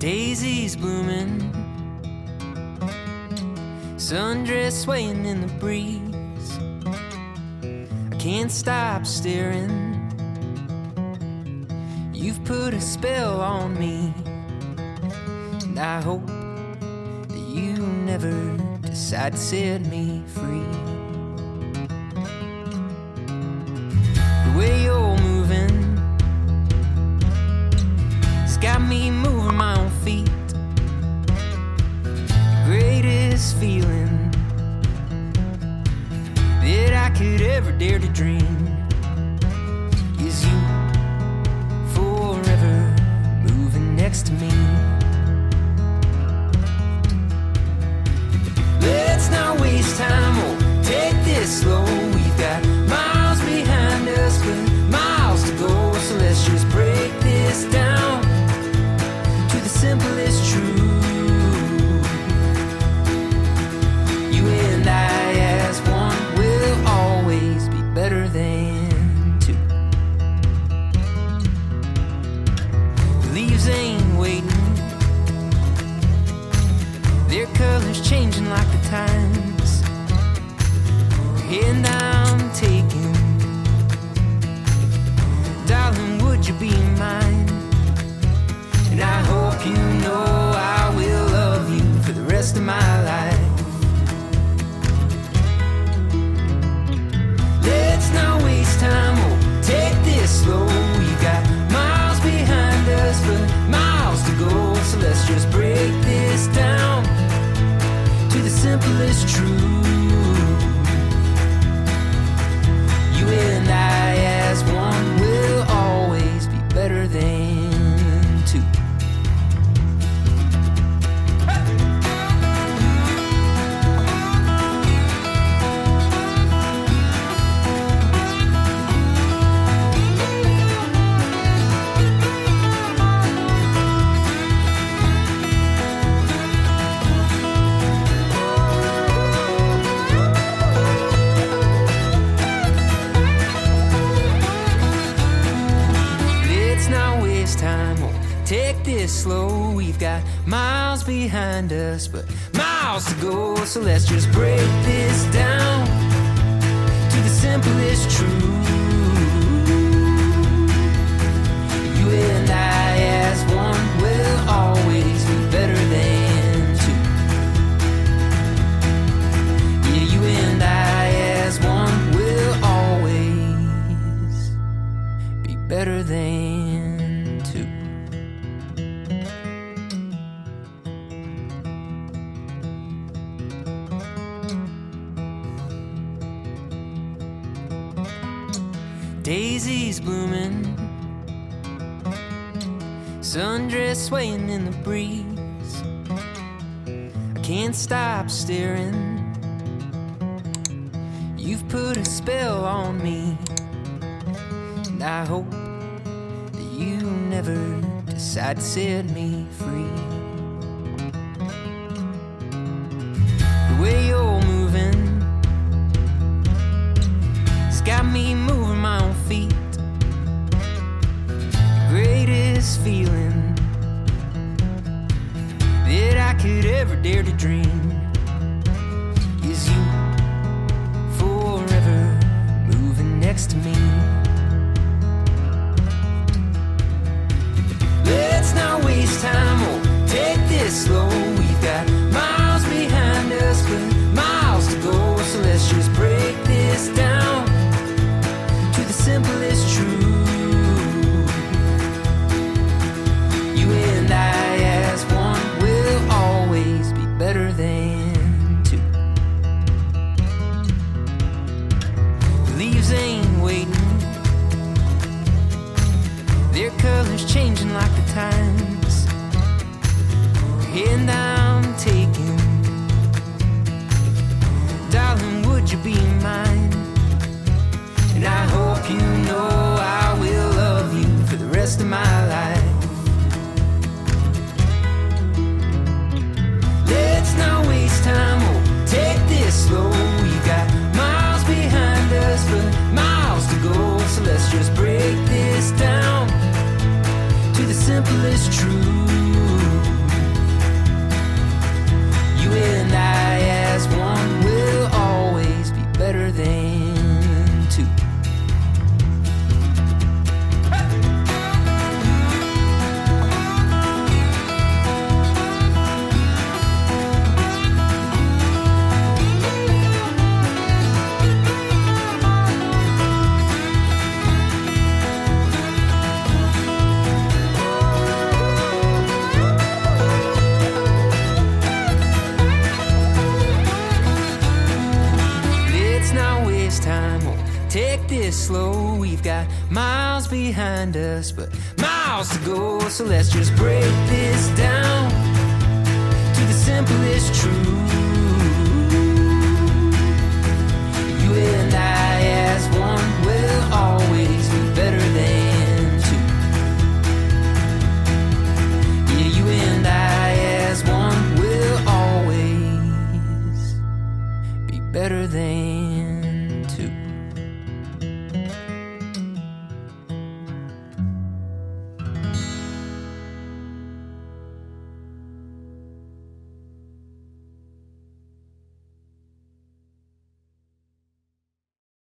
Daisies blooming, sundress swaying in the breeze. I can't stop staring. You've put a spell on me, and I hope that you never decide to set me free. The way you're moving, it's got me moving my own feet. The greatest feeling that I could ever dare to dream is you forever moving next to me. Let's not waste time, oh, take this slow. We've got miles behind us, but miles to go. So let's just break this down to the simplest truth. You and I as one will always be better than two. The leaves ain't waiting, their colors changing like the times. And I'm taking, darling, would you be mine? And I hope you know I will love you for the rest of my life. Let's not waste time, oh, take this slow. We've got miles behind us, but miles to go. So let's just break this down to the simplest truth. You and I as one will always be better than two. Time, oh, take this slow. We've got miles behind us, but miles to go. So let's just break this down to the simplest truth. You and I as one will always be better than two. Yeah, you and I as one will always be better than two. Daisies blooming, sundress swaying in the breeze. I can't stop staring. You've put a spell on me, and I hope that you never decide to set me free. The way you're moving, it's got me moving my own feet. The greatest feeling that I could ever dare to dream is you forever moving next to me. Let's not waste time, oh, take this slow. We've got miles behind us, but miles to go. So let's just break this down to the simplest truth. You and I as one will always be better than waste time or take this slow. We've got miles behind us, but miles to go. So let's just break this down to the simplest truth.